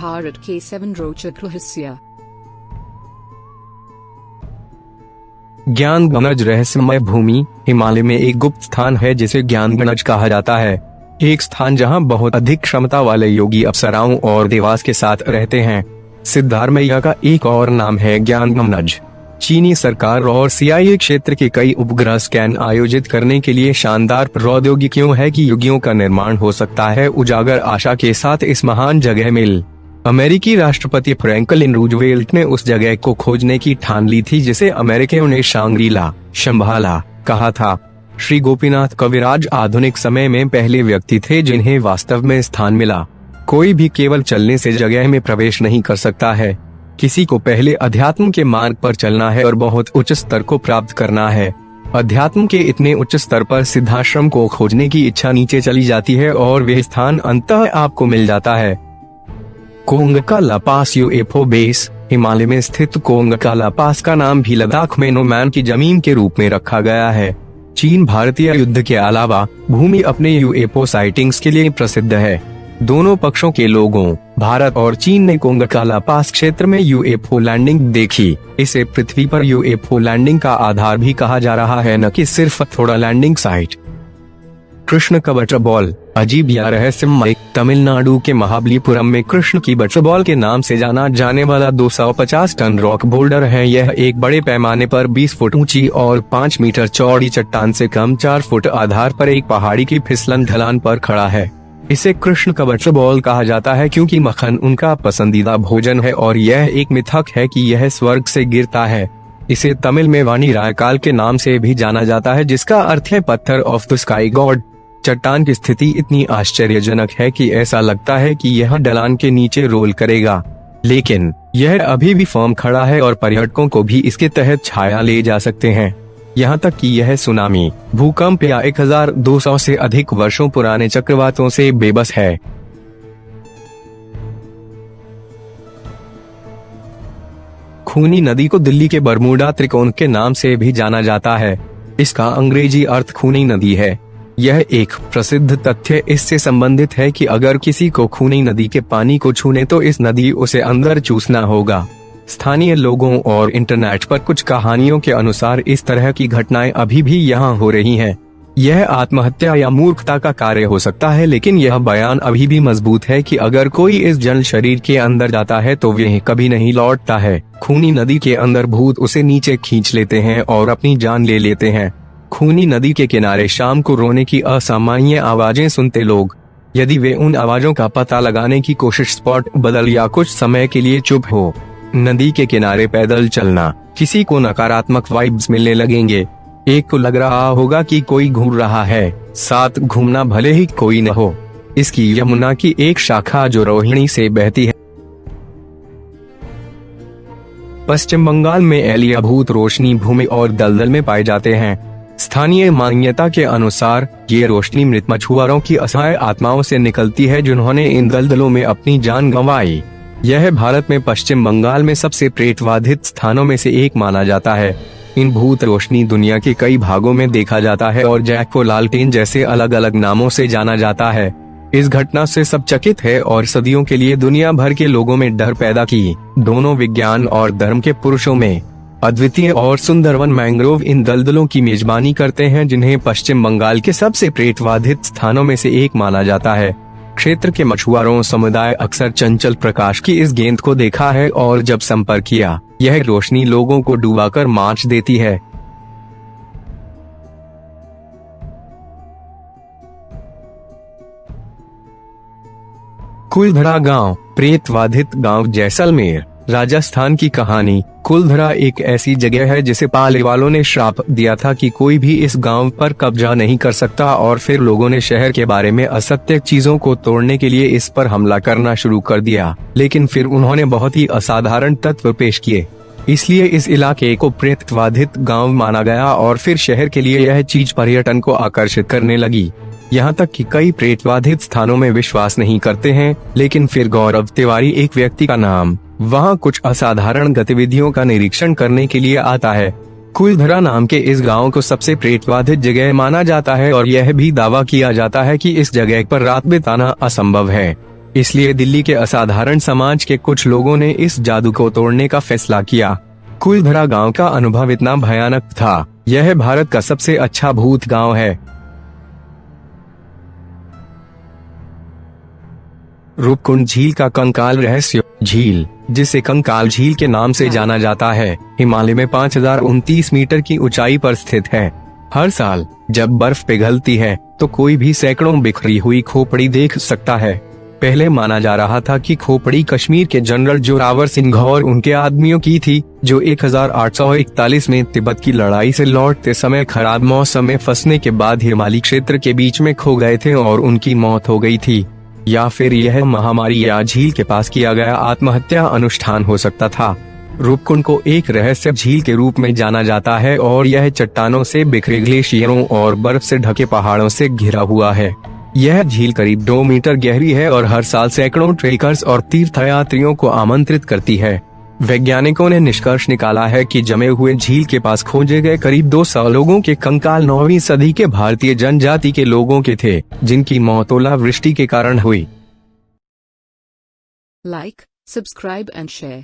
भारत के 7 रोचक रहस्य। ज्ञानगणज रहस्यमय भूमि हिमालय में एक गुप्त स्थान है जिसे ज्ञानगणज कहा जाता है। एक स्थान जहां बहुत अधिक क्षमता वाले योगी अप्सराओं और देवास के साथ रहते हैं। सिद्धारमैया का एक और नाम है ज्ञानगणज। चीनी सरकार और CIA क्षेत्र के कई उपग्रह स्कैन आयोजित करने के लिए शानदार प्रौद्योगिकियों है कि युगियों का निर्माण हो सकता है उजागर आशा के साथ इस महान जगह में। अमेरिकी राष्ट्रपति फ्रैंकलिन रूजवेल्ट ने उस जगह को खोजने की ठान ली थी जिसे अमेरिकियों ने शांग्रीला शंभाला कहा था। श्री गोपीनाथ कविराज आधुनिक समय में पहले व्यक्ति थे जिन्हें वास्तव में स्थान मिला। कोई भी केवल चलने से जगह में प्रवेश नहीं कर सकता है। किसी को पहले अध्यात्म के मार्ग पर चलना है और बहुत उच्च स्तर को प्राप्त करना है। अध्यात्म के इतने उच्च स्तर पर सिद्धाश्रम को खोजने की इच्छा नीचे चली जाती है और वह स्थान अंततः आपको मिल जाता है। कोंगका ला पास UFO बेस। हिमालय में स्थित कोंगका ला पास का नाम भी लद्दाख में नोमैन की जमीन के रूप में रखा गया है। चीन भारतीय युद्ध के अलावा भूमि अपने UFO साइटिंग्स के लिए प्रसिद्ध है। दोनों पक्षों के लोगों भारत और चीन ने कोंगका ला पास क्षेत्र में UFO लैंडिंग देखी। इसे पृथ्वी पर UFO लैंडिंग का आधार भी कहा जा रहा है, न कि सिर्फ थोड़ा लैंडिंग साइट। कृष्ण का बटरबॉल अजीब या रहस्यमय। तमिलनाडु के महाबलीपुरम में कृष्ण की बटरबॉल के नाम से जाना जाने वाला 250 टन रॉक बोल्डर है। यह एक बड़े पैमाने पर 20 फुट ऊंची और 5 मीटर चौड़ी चट्टान से कम 4 फुट आधार पर एक पहाड़ी की फिसलन ढलान पर खड़ा है। इसे कृष्ण का बटरबॉल कहा जाता है क्योंकि मक्खन उनका पसंदीदा भोजन है और यह एक मिथक है कि यह स्वर्ग से गिरता है। इसे तमिल में वाणी रायकाल के नाम से भी जाना जाता है जिसका अर्थ है पत्थर ऑफ द स्काई गॉड। चट्टान की स्थिति इतनी आश्चर्यजनक है कि ऐसा लगता है कि यह ढलान के नीचे रोल करेगा, लेकिन यह अभी भी फर्म खड़ा है और पर्यटकों को भी इसके तहत छाया ले जा सकते हैं। यहाँ तक कि यह सुनामी, भूकंप या 1200 से अधिक वर्षों पुराने चक्रवातों से बेबस है। खूनी नदी को दिल्ली के बरमूडा त्रिकोण के नाम से भी जाना जाता है। इसका अंग्रेजी अर्थ खूनी नदी है। यह एक प्रसिद्ध तथ्य इससे संबंधित है कि अगर किसी को खूनी नदी के पानी को छूने तो इस नदी उसे अंदर चूसना होगा। स्थानीय लोगों और इंटरनेट पर कुछ कहानियों के अनुसार इस तरह की घटनाएं अभी भी यहाँ हो रही हैं। यह आत्महत्या या मूर्खता का कार्य हो सकता है, लेकिन यह बयान अभी भी मजबूत है कि अगर कोई इस जल शरीर के अंदर जाता है तो वह कभी नहीं लौटता है। खूनी नदी के अंदर भूत उसे नीचे खींच लेते हैं और अपनी जान ले लेते हैं। खूनी नदी के किनारे शाम को रोने की असामान्य आवाजें सुनते लोग, यदि वे उन आवाजों का पता लगाने की कोशिश स्पॉट बदल या कुछ समय के लिए चुप हो। नदी के किनारे पैदल चलना, किसी को नकारात्मक वाइब्स मिलने लगेंगे। एक को लग रहा होगा कि कोई घूम रहा है, साथ घूमना भले ही कोई न हो। इसकी यमुना की एक शाखा जो रोहिणी से बहती है। पश्चिम बंगाल में एलिया भूत रोशनी भूमि और दलदल में पाए जाते हैं। स्थानीय मान्यता के अनुसार ये रोशनी मृत मछुआरों की असहाय आत्माओं से निकलती है जिन्होंने इन दलदलों में अपनी जान गंवाई। यह भारत में पश्चिम बंगाल में सबसे प्रेतबाधित स्थानों में से एक माना जाता है। इन भूत रोशनी दुनिया के कई भागों में देखा जाता है और जैको लालटेन जैसे अलग अलग नामों से जाना जाता है। इस घटना से सब चकित है और सदियों के लिए दुनिया भर के लोगों में डर पैदा की। दोनों विज्ञान और धर्म के पुरुषों में अद्वितीय और सुंदरवन मैंग्रोव इन दलदलों की मेजबानी करते हैं जिन्हें पश्चिम बंगाल के सबसे प्रेतबाधित स्थानों में से एक माना जाता है। क्षेत्र के मछुआरों समुदाय अक्सर चंचल प्रकाश की इस गेंद को देखा है और जब संपर्क किया, यह रोशनी लोगों को डुबाकर मार देती है। कुलधरा गांव, प्रेतबाधित गांव जैसलमेर, राजस्थान की कहानी। कुलधरा एक ऐसी जगह है जिसे पाले वालों ने श्राप दिया था कि कोई भी इस गांव पर कब्जा नहीं कर सकता और फिर लोगों ने शहर के बारे में असत्य चीजों को तोड़ने के लिए इस पर हमला करना शुरू कर दिया। लेकिन फिर उन्होंने बहुत ही असाधारण तत्व पेश किए, इसलिए इस इलाके को प्रेतबाधित गांव माना गया और फिर शहर के लिए यह चीज पर्यटन को आकर्षित करने लगी। यहाँ तक कि कई प्रेतबाधित स्थानों में विश्वास नहीं करते हैं, लेकिन फिर गौरव तिवारी एक व्यक्ति का नाम वहाँ कुछ असाधारण गतिविधियों का निरीक्षण करने के लिए आता है। कुलधरा नाम के इस गांव को सबसे प्रेतबाधित जगह माना जाता है और यह भी दावा किया जाता है कि इस जगह पर रात बिताना असंभव है। इसलिए दिल्ली के असाधारण समाज के कुछ लोगों ने इस जादू को तोड़ने का फैसला किया। कुलधरा गांव का अनुभव इतना भयानक था, यह भारत का सबसे अच्छा भूत गांव है। रूपकुंड झील का कंकाल रहस्य। झील, जिसे कंकाल झील के नाम से जाना जाता है, हिमालय में 5029 मीटर की ऊंचाई पर स्थित है। हर साल जब बर्फ पिघलती है तो कोई भी सैकड़ों बिखरी हुई खोपड़ी देख सकता है। पहले माना जा रहा था कि खोपड़ी कश्मीर के जनरल जोरावर सिंह और उनके आदमियों की थी, जो 1841 में तिब्बत की लड़ाई से लौटते समय खराब मौसम में फंसने के बाद हिमालयी क्षेत्र के बीच में खो गए थे और उनकी मौत हो गई थी। या फिर यह महामारी या झील के पास किया गया आत्महत्या अनुष्ठान हो सकता था। रूपकुंड को एक रहस्य झील के रूप में जाना जाता है और यह चट्टानों से बिखरे ग्लेशियरों और बर्फ से ढके पहाड़ों से घिरा हुआ है। यह झील करीब 2 मीटर गहरी है और हर साल सैकड़ों ट्रेकर्स और तीर्थयात्रियों को आमंत्रित करती है। वैज्ञानिकों ने निष्कर्ष निकाला है कि जमे हुए झील के पास खोजे गए करीब 200 लोगों के कंकाल 9वीं सदी के भारतीय जनजाति के लोगों के थे, जिनकी मौत ओलावृष्टि के कारण हुई। Like, subscribe and share.